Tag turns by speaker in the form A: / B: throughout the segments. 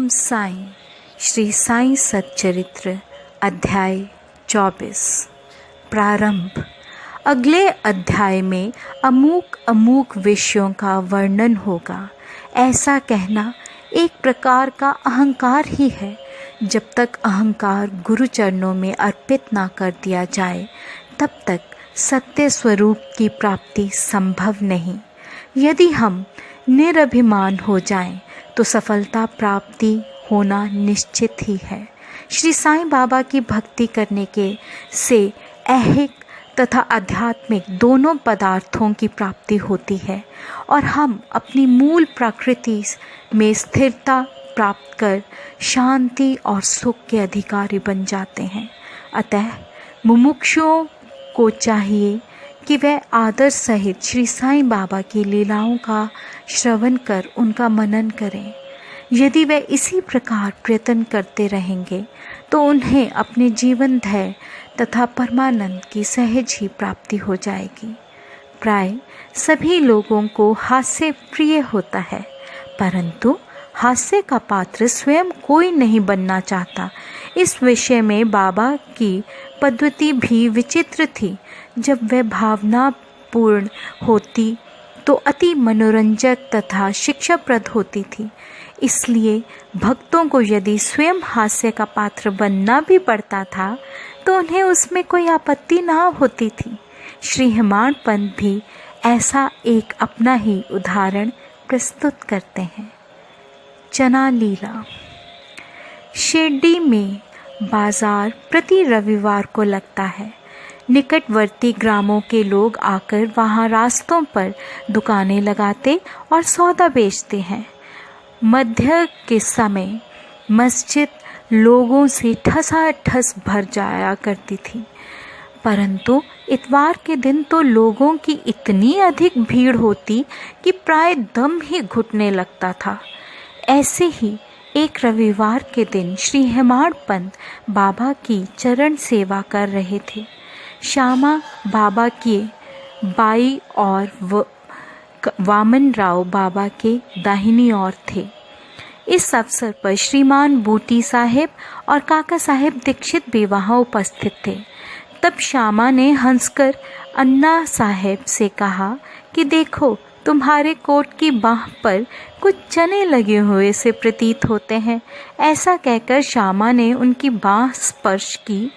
A: ओम साईं। श्री साईं सच्चरित्र अध्याय 24। प्रारंभ। अगले अध्याय में अमूक विषयों का वर्णन होगा। ऐसा कहना एक प्रकार का अहंकार ही है। जब तक अहंकार गुरु चरणों में अर्पित ना कर दिया जाए तब तक सत्य स्वरूप की प्राप्ति संभव नहीं। यदि हम निरभिमान हो जाएं तो सफलता प्राप्ति होना निश्चित ही है। श्री साईं बाबा की भक्ति करने के से ऐहिक तथा आध्यात्मिक दोनों पदार्थों की प्राप्ति होती है और हम अपनी मूल प्रकृति में स्थिरता प्राप्त कर शांति और सुख के अधिकारी बन जाते हैं। अतः मुमुक्षुओं को चाहिए कि वह आदर सहित श्री साईं बाबा की लीलाओं का श्रवण कर उनका मनन करें। यदि वे इसी प्रकार प्रयत्न करते रहेंगे तो उन्हें अपने जीवन धैर्य तथा परमानंद की सहज ही प्राप्ति हो जाएगी। प्राय सभी लोगों को हास्य प्रिय होता है, परंतु हास्य का पात्र स्वयं कोई नहीं बनना चाहता। इस विषय में बाबा की पद्धति भी विचित्र थी। जब वह भावनापूर्ण होती तो अति मनोरंजक तथा शिक्षाप्रद होती थी। इसलिए भक्तों को यदि स्वयं हास्य का पात्र बनना भी पड़ता था तो उन्हें उसमें कोई आपत्ति ना होती थी। श्री हेमाड पंत भी ऐसा एक अपना ही उदाहरण प्रस्तुत करते हैं। चना लीला। शिरडी में बाजार प्रति रविवार को लगता है। निकटवर्ती ग्रामों के लोग आकर वहां रास्तों पर दुकानें लगाते और सौदा बेचते हैं। मध्य के समय मस्जिद लोगों से ठसाठस भर जाया करती थी, परंतु इतवार के दिन तो लोगों की इतनी अधिक भीड़ होती कि प्राय दम ही घुटने लगता था। ऐसे ही एक रविवार के दिन श्री हेमाड पंत बाबा की चरण सेवा कर रहे थे। श्यामा बाबा के बाई और वामन राव बाबा के दाहिनी ओर थे। इस अवसर पर श्रीमान बूटी साहेब और काका साहेब दीक्षित भी वहां उपस्थित थे। तब श्यामा ने हंसकर अन्ना साहेब से कहा कि देखो, तुम्हारे कोट की बाह पर कुछ चने लगे हुए से प्रतीत होते हैं। ऐसा कहकर श्यामा ने उनकी बाह स्पर्श की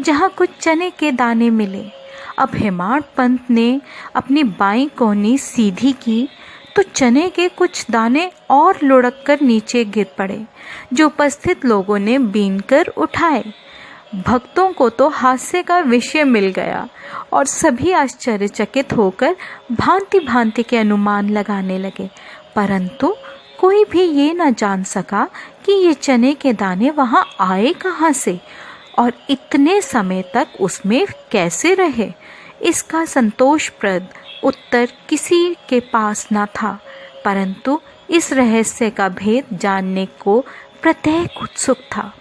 A: जहाँ कुछ चने के दाने मिले। अब हेमाड पंत ने अपनी बाईं कोहनी सीधी की तो चने के कुछ दाने और लुढ़क कर नीचे गिर पड़े, जो उपस्थित लोगों ने बीनकर उठाए। भक्तों को तो हास्य का विषय मिल गया और सभी आश्चर्यचकित होकर भांति भांति के अनुमान लगाने लगे, परंतु कोई भी ये न जान सका कि ये चने के दाने वहां आए कहाँ से और इतने समय तक उसमें कैसे रहे। इसका संतोषप्रद उत्तर किसी के पास न था, परंतु इस रहस्य का भेद जानने को प्रत्येक उत्सुक था।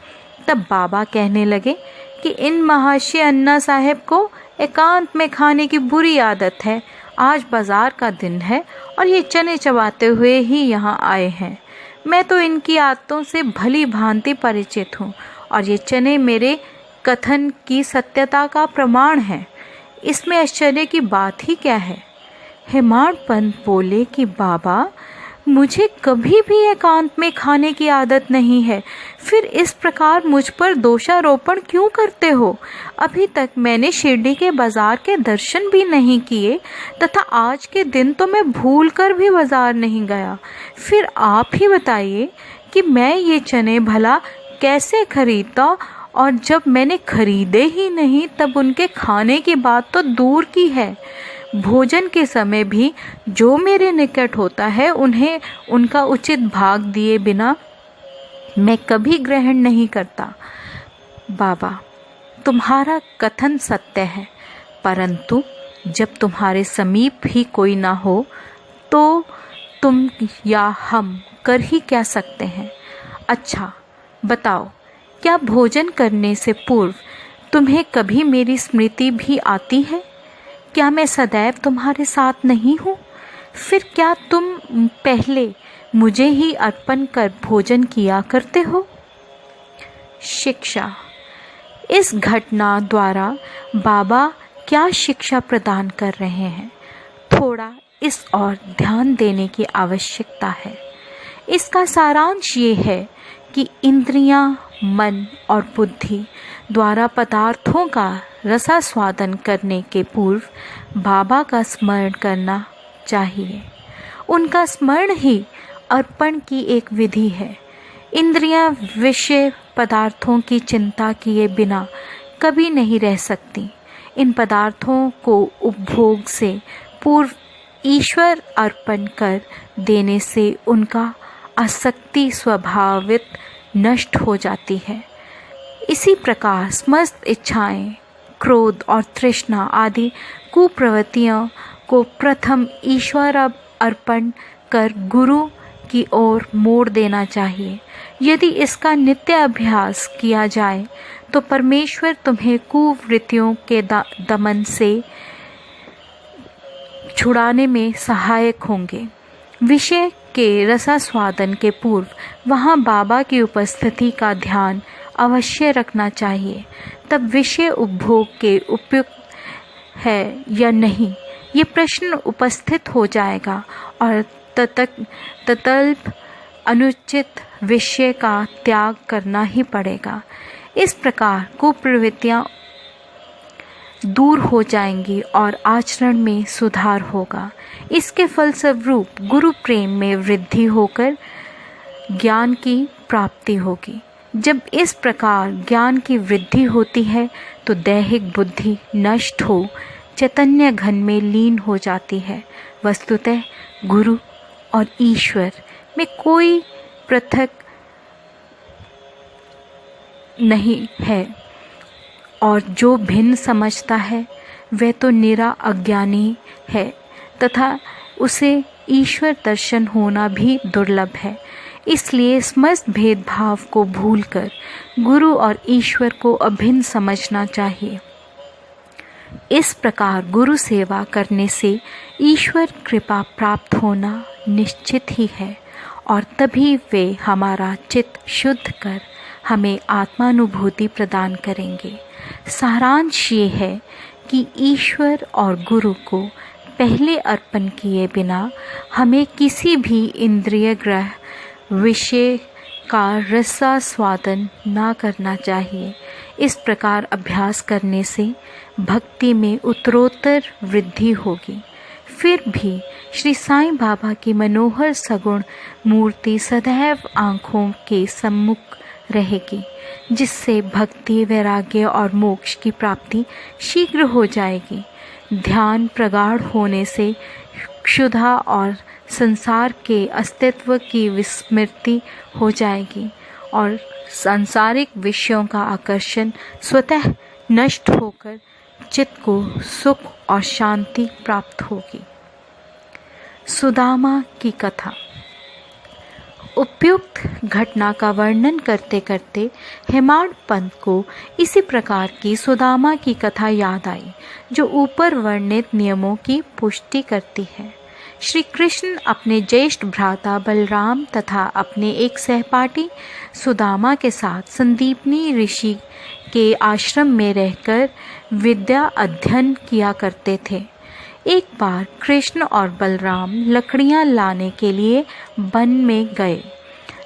A: तब बाबा कहने लगे कि इन महाशय अन्ना साहेब को एकांत में खाने की बुरी आदत है। आज बाजार का दिन है और ये चने चबाते हुए ही यहाँ आए हैं। मैं तो इनकी आदतों से भली भांति परिचित हूँ और ये चने मेरे कथन की सत्यता का प्रमाण है। इसमें आश्चर्य की बात ही क्या है। हेमाड पंत बोले कि बाबा, मुझे कभी भी एकांत में खाने की आदत नहीं है, फिर इस प्रकार मुझ पर दोषारोपण क्यों करते हो। अभी तक मैंने शिरडी के बाजार के दर्शन भी नहीं किए तथा आज के दिन तो मैं भूलकर भी बाजार नहीं गया। फिर आप ही बताइए कि मैं ये चने भला कैसे खरीदता, और जब मैंने खरीदे ही नहीं तब उनके खाने की बात तो दूर की है। भोजन के समय भी जो मेरे निकट होता है उन्हें उनका उचित भाग दिए बिना मैं कभी ग्रहण नहीं करता। बाबा, तुम्हारा कथन सत्य है, परंतु जब तुम्हारे समीप ही कोई ना हो तो तुम या हम कर ही क्या सकते हैं। अच्छा बताओ, क्या भोजन करने से पूर्व तुम्हें कभी मेरी स्मृति भी आती है? क्या मैं सदैव तुम्हारे साथ नहीं हूँ? फिर क्या तुम पहले मुझे ही अर्पण कर भोजन किया करते हो। शिक्षा। इस घटना द्वारा बाबा क्या शिक्षा प्रदान कर रहे हैं, थोड़ा इस ओर ध्यान देने की आवश्यकता है। इसका सारांश ये है कि इंद्रियां, मन और बुद्धि द्वारा पदार्थों का रसास्वादन करने के पूर्व बाबा का स्मरण करना चाहिए। उनका स्मरण ही अर्पण की एक विधि है। इंद्रियां विषय पदार्थों की चिंता किए बिना कभी नहीं रह सकती। इन पदार्थों को उपभोग से पूर्व ईश्वर अर्पण कर देने से उनका आसक्ति स्वभावित नष्ट हो जाती है। इसी प्रकार समस्त इच्छाएं, क्रोध और तृष्णा आदि कुप्रवृत्तियों को प्रथम ईश्वर अर्पण कर गुरु की ओर मोड़ देना चाहिए। यदि इसका नित्य अभ्यास किया जाए तो परमेश्वर तुम्हें कुवृत्तियों के दमन से छुड़ाने में सहायक होंगे। विषय के रसास्वादन के पूर्व वहाँ बाबा की उपस्थिति का ध्यान अवश्य रखना चाहिए। तब विषय उपभोग के उपयुक्त है या नहीं ये प्रश्न उपस्थित हो जाएगा और तत्काल अनुचित विषय का त्याग करना ही पड़ेगा। इस प्रकार कुप्रवृत्तियाँ दूर हो जाएंगी और आचरण में सुधार होगा। इसके फलस्वरूप गुरु प्रेम में वृद्धि होकर ज्ञान की प्राप्ति होगी। जब इस प्रकार ज्ञान की वृद्धि होती है तो दैहिक बुद्धि नष्ट हो चैतन्य घन में लीन हो जाती है। वस्तुतः गुरु और ईश्वर में कोई पृथक नहीं है और जो भिन्न समझता है वह तो निरा अज्ञानी है तथा उसे ईश्वर दर्शन होना भी दुर्लभ है। इसलिए समस्त भेदभाव को भूलकर गुरु और ईश्वर को अभिन्न समझना चाहिए। इस प्रकार गुरु सेवा करने से ईश्वर कृपा प्राप्त होना निश्चित ही है और तभी वे हमारा चित्त शुद्ध कर हमें आत्मानुभूति प्रदान करेंगे। सारांश ये है कि ईश्वर और गुरु को पहले अर्पण किए बिना हमें किसी भी इंद्रिय ग्रह विषय का रसास्वादन ना करना चाहिए। इस प्रकार अभ्यास करने से भक्ति में उत्तरोत्तर वृद्धि होगी। फिर भी श्री साईं बाबा की मनोहर सगुण मूर्ति सदैव आँखों के सम्मुख रहेगी, जिससे भक्ति, वैराग्य और मोक्ष की प्राप्ति शीघ्र हो जाएगी। ध्यान प्रगाढ़ होने से क्षुधा और संसार के अस्तित्व की विस्मृति हो जाएगी और सांसारिक विषयों का आकर्षण स्वतः नष्ट होकर चित्त को सुख और शांति प्राप्त होगी। सुदामा की कथा। उपयुक्त घटना का वर्णन करते करते हेमाड पंत को इसी प्रकार की सुदामा की कथा याद आई, जो ऊपर वर्णित नियमों की पुष्टि करती है। श्री कृष्ण अपने ज्येष्ठ भ्राता बलराम तथा अपने एक सहपाठी सुदामा के साथ संदीपनी ऋषि के आश्रम में रहकर विद्या अध्ययन किया करते थे। एक बार कृष्ण और बलराम लकड़ियां लाने के लिए वन में गए।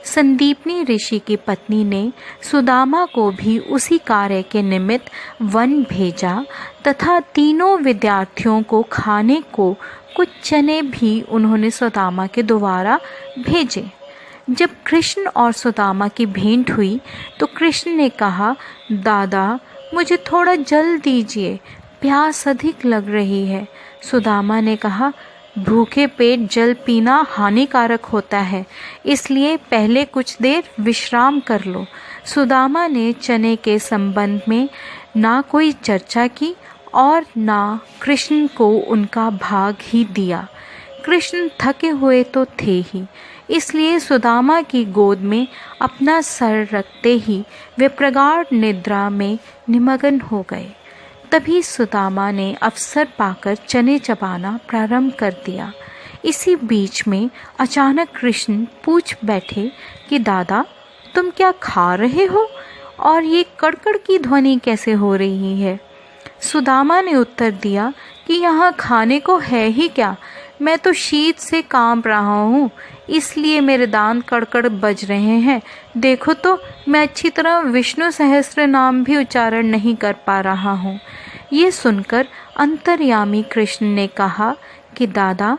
A: संदीपनी ऋषि की पत्नी ने सुदामा को भी उसी कार्य के निमित्त वन भेजा तथा तीनों विद्यार्थियों को खाने को कुछ चने भी उन्होंने सुदामा के द्वारा भेजे। जब कृष्ण और सुदामा की भेंट हुई तो कृष्ण ने कहा, दादा मुझे थोड़ा जल दीजिए, प्यास अधिक लग रही है। सुदामा ने कहा, भूखे पेट जल पीना हानिकारक होता है, इसलिए पहले कुछ देर विश्राम कर लो। सुदामा ने चने के संबंध में ना कोई चर्चा की और ना कृष्ण को उनका भाग ही दिया। कृष्ण थके हुए तो थे ही, इसलिए सुदामा की गोद में अपना सर रखते ही वे प्रगाढ़ निद्रा में निमग्न हो गए। तभी सुदामा ने अवसर पाकर चने चबाना प्रारंभ कर दिया। इसी बीच में अचानक कृष्ण पूछ बैठे कि दादा, तुम क्या खा रहे हो और ये कड़कड़ की ध्वनि कैसे हो रही है? सुदामा ने उत्तर दिया कि यहाँ खाने को है ही क्या, मैं तो शीत से कांप रहा हूँ, इसलिए मेरे दांत कड़कड़ बज रहे हैं। देखो तो, मैं अच्छी तरह विष्णु सहस्त्र नाम भी उच्चारण नहीं कर पा रहा हूँ। ये सुनकर अंतर्यामी कृष्ण ने कहा कि दादा,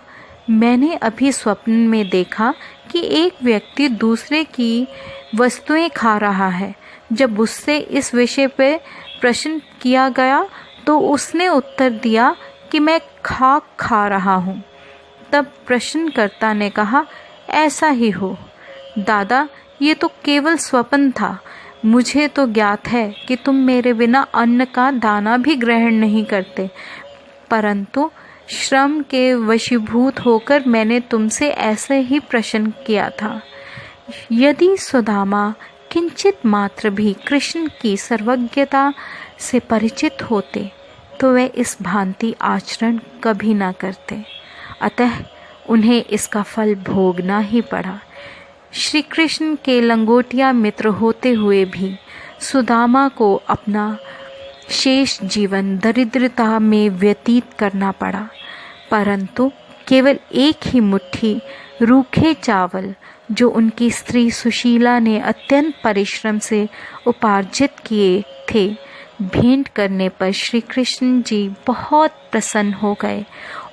A: मैंने अभी स्वप्न में देखा कि एक व्यक्ति दूसरे की वस्तुएं खा रहा है। जब उससे इस विषय पर प्रश्न किया गया तो उसने उत्तर दिया कि मैं खाक खा रहा हूँ। तब प्रश्नकर्ता ने कहा, ऐसा ही हो दादा, ये तो केवल स्वप्न था। मुझे तो ज्ञात है कि तुम मेरे बिना अन्न का दाना भी ग्रहण नहीं करते, परंतु श्रम के वशीभूत होकर मैंने तुमसे ऐसे ही प्रश्न किया था। यदि सुदामा किंचित मात्र भी कृष्ण की सर्वज्ञता से परिचित होते तो वे इस भांति आचरण कभी ना करते, अतः उन्हें इसका फल भोगना ही पड़ा। श्री कृष्ण के लंगोटिया मित्र होते हुए भी सुदामा को अपना शेष जीवन दरिद्रता में व्यतीत करना पड़ा, परंतु केवल एक ही मुट्ठी रूखे चावल जो उनकी स्त्री सुशीला ने अत्यंत परिश्रम से उपार्जित किए थे, भेंट करने पर श्री कृष्ण जी बहुत प्रसन्न हो गए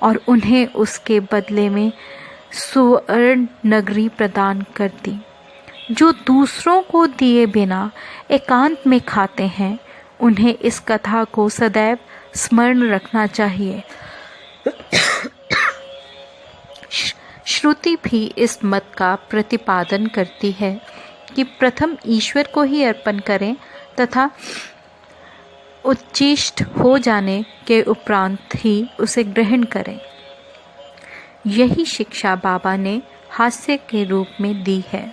A: और उन्हें उसके बदले में सुवर्ण नगरी प्रदान कर दी। जो दूसरों को दिए बिना एकांत में खाते हैं, उन्हें इस कथा को सदैव स्मरण रखना चाहिए। श्रुति भी इस मत का प्रतिपादन करती है कि प्रथम ईश्वर को ही अर्पण करें तथा उच्चिष्ट हो जाने के उपरांत ही उसे ग्रहण करें। यही शिक्षा बाबा ने हास्य के रूप में दी है।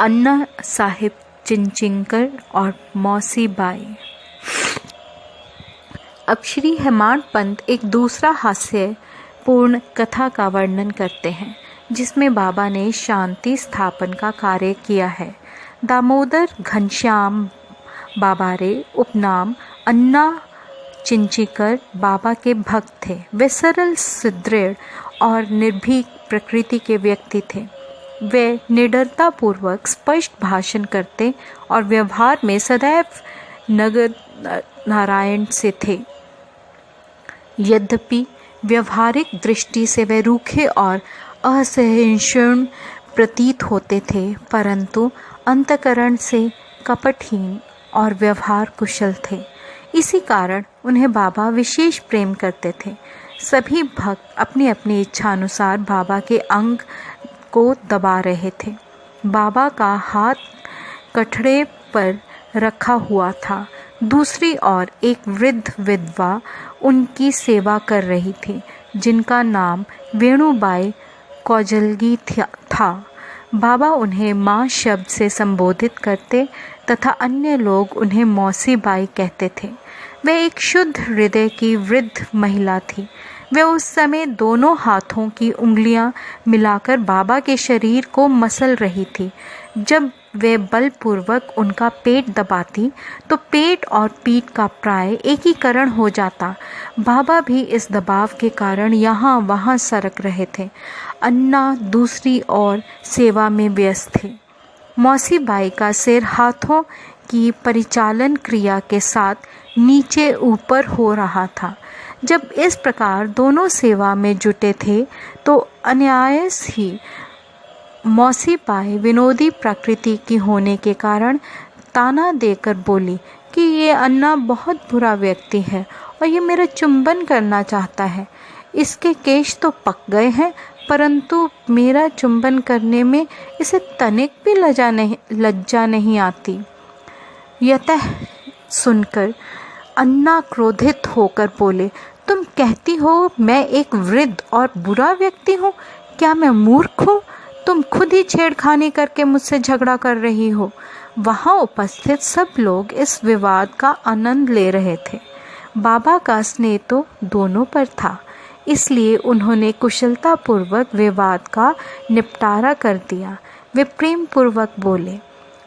A: अन्ना साहिब चिंचिंकर और मौसी बाई। अब श्री हेमाड पंत एक दूसरा हास्य पूर्ण कथा का वर्णन करते हैं, जिसमें बाबा ने शांति स्थापन का कार्य किया है। दामोदर घनश्याम बाबारे उपनाम अन्ना चिंचिकर बाबा के भक्त थे। वे सरल, सुदृढ़ और निर्भीक प्रकृति के व्यक्ति थे। वे निडरता पूर्वक स्पष्ट भाषण करते और व्यवहार में सदैव नगद नारायण से थे। यद्यपि व्यवहारिक दृष्टि से वे रूखे और असहिष्णु प्रतीत होते थे, परंतु अंतःकरण से कपटहीन और व्यवहार कुशल थे। इसी कारण उन्हें बाबा विशेष प्रेम करते थे। सभी भक्त अपनी अपनी इच्छा अनुसार बाबा के अंग को दबा रहे थे। बाबा का हाथ कठड़े पर रखा हुआ था। दूसरी ओर एक वृद्ध विधवा उनकी सेवा कर रही थी, जिनका नाम वेणुबाई कौजलगी था। बाबा उन्हें माँ शब्द से संबोधित करते तथा अन्य लोग उन्हें मौसी बाई कहते थे। वे एक शुद्ध हृदय की वृद्ध महिला थी। वे उस समय दोनों हाथों की उंगलियां मिलाकर बाबा के शरीर को मसल रही थी। जब वे बलपूर्वक उनका पेट दबाती तो पेट और पीठ का प्राय एकीकरण हो जाता। बाबा भी इस दबाव के कारण यहाँ वहाँ सरक रहे थे। अन्ना दूसरी ओर सेवा में व्यस्त थे। मौसी बाई का सिर हाथों की परिचालन क्रिया के साथ नीचे ऊपर हो रहा था। जब इस प्रकार दोनों सेवा में जुटे थे तो अनायास ही मौसी बाई विनोदी प्रकृति की होने के कारण ताना देकर बोली कि ये अन्ना बहुत बुरा व्यक्ति है और ये मेरा चुंबन करना चाहता है। इसके केश तो पक गए हैं, परंतु मेरा चुंबन करने में इसे तनिक भी लज्जा नहीं आती। यतः सुनकर अन्ना क्रोधित होकर बोले, तुम कहती हो मैं एक वृद्ध और बुरा व्यक्ति हूँ? क्या मैं मूर्ख हूँ? तुम खुद ही छेड़खानी करके मुझसे झगड़ा कर रही हो। वहाँ उपस्थित सब लोग इस विवाद का आनंद ले रहे थे। बाबा का स्नेह तो दोनों पर था। इसलिए उन्होंने कुशलतापूर्वक विवाद का निपटारा कर दिया। वे प्रेम पूर्वक बोले,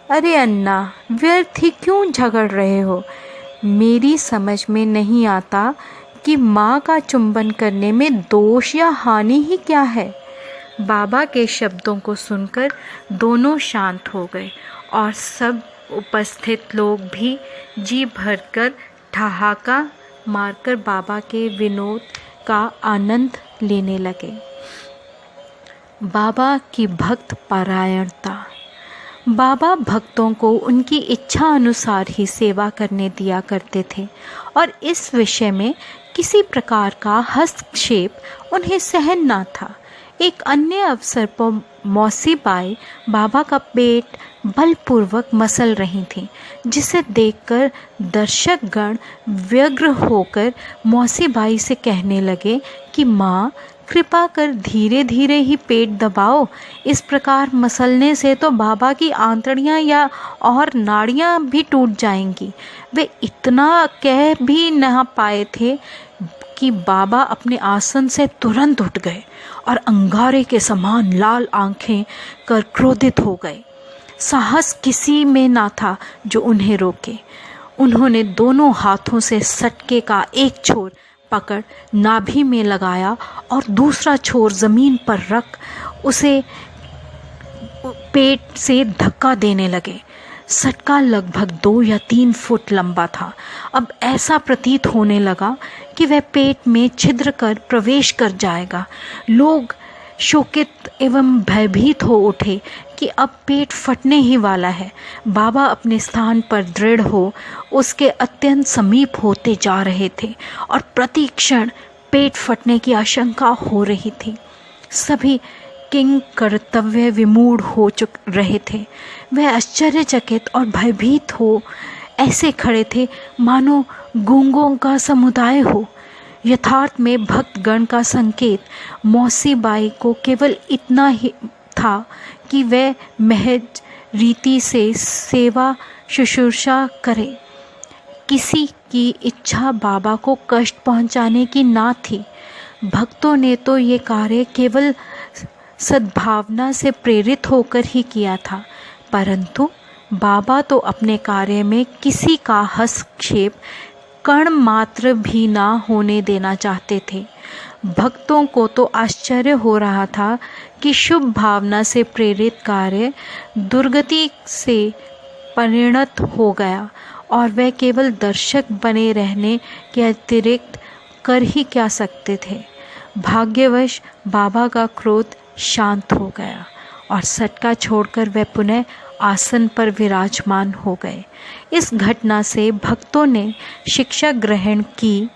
A: अरे अन्ना, व्यर्थ ही क्यों झगड़ रहे हो? मेरी समझ में नहीं आता कि माँ का चुंबन करने में दोष या हानि ही क्या है। बाबा के शब्दों को सुनकर दोनों शांत हो गए और सब उपस्थित लोग भी जी भरकर ठहाका मारकर बाबा के विनोद का आनंद लेने लगे। बाबा की भक्त परायणता। बाबा भक्तों को उनकी इच्छा अनुसार ही सेवा करने दिया करते थे और इस विषय में किसी प्रकार का हस्तक्षेप उन्हें सहन ना था। एक अन्य अवसर पर मौसी बाई बाबा का पेट बलपूर्वक मसल रही थीं, जिसे देखकर दर्शकगण व्यग्र होकर मौसी बाई से कहने लगे कि माँ, कृपा कर धीरे धीरे ही पेट दबाओ। इस प्रकार मसलने से तो बाबा की आंतड़ियाँ या और नाड़ियाँ भी टूट जाएंगी। वे इतना कह भी न पाए थे कि बाबा अपने आसन से तुरंत उठ गए और अंगारे के समान लाल आंखें कर क्रोधित हो गए। साहस किसी में ना था जो उन्हें रोके। उन्होंने दोनों हाथों से सटके का एक छोर पकड़ नाभि में लगाया और दूसरा छोर जमीन पर रख उसे पेट से धक्का देने लगे। सटका लगभग 2 या 3 फुट लंबा था। अब ऐसा प्रतीत होने लगा कि वह पेट में छिद्र कर प्रवेश कर जाएगा। लोग शोकित एवं भयभीत हो उठे कि अब पेट फटने ही वाला है। बाबा अपने स्थान पर दृढ़ हो उसके अत्यंत समीप होते जा रहे थे और प्रति क्षण पेट फटने की आशंका हो रही थी। सभी किंग कर्तव्य विमूढ़ हो चुक रहे थे। वह आश्चर्यचकित और भयभीत हो ऐसे खड़े थे मानो गूंगों का समुदाय हो। यथार्थ में भक्तगण का संकेत मौसी बाई को केवल इतना ही था कि वह महज रीति से सेवा शुश्रूषा करे। किसी की इच्छा बाबा को कष्ट पहुंचाने की ना थी। भक्तों ने तो ये कार्य केवल सद्भावना से प्रेरित होकर ही किया था, परंतु बाबा तो अपने कार्य में किसी का हस्तक्षेप कण मात्र भी ना होने देना चाहते थे। भक्तों को तो आश्चर्य हो रहा था कि शुभ भावना से प्रेरित कार्य दुर्गति से परिणत हो गया और वह केवल दर्शक बने रहने के अतिरिक्त कर ही क्या सकते थे। भाग्यवश बाबा का क्रोध शांत हो गया और सटका छोड़कर वह पुनः आसन पर विराजमान हो गए। इस घटना से भक्तों ने शिक्षा ग्रहण की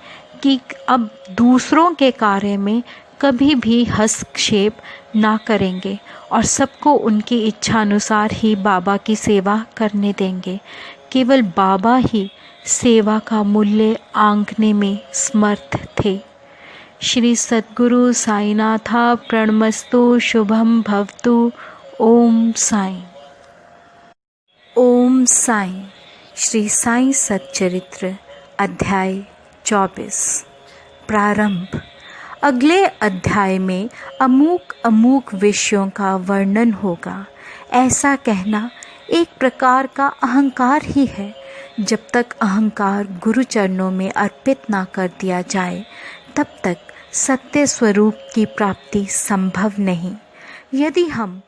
A: कि अब दूसरों के कार्य में कभी भी हस्तक्षेप ना करेंगे और सबको उनकी इच्छा अनुसार ही बाबा की सेवा करने देंगे। केवल बाबा ही सेवा का मूल्य आंकने में समर्थ थे। श्री सद्गुरु साईनाथा प्रणमस्तु। शुभम भवतु। ओम साई। ओम साई। श्री साई सच्चरित्र अध्याय 24 प्रारंभ। अगले अध्याय में अमूक विषयों का वर्णन होगा। ऐसा कहना एक प्रकार का अहंकार ही है। जब तक अहंकार गुरु चरणों में अर्पित ना कर दिया जाए तब तक सत्य स्वरूप की प्राप्ति संभव नहीं। यदि हम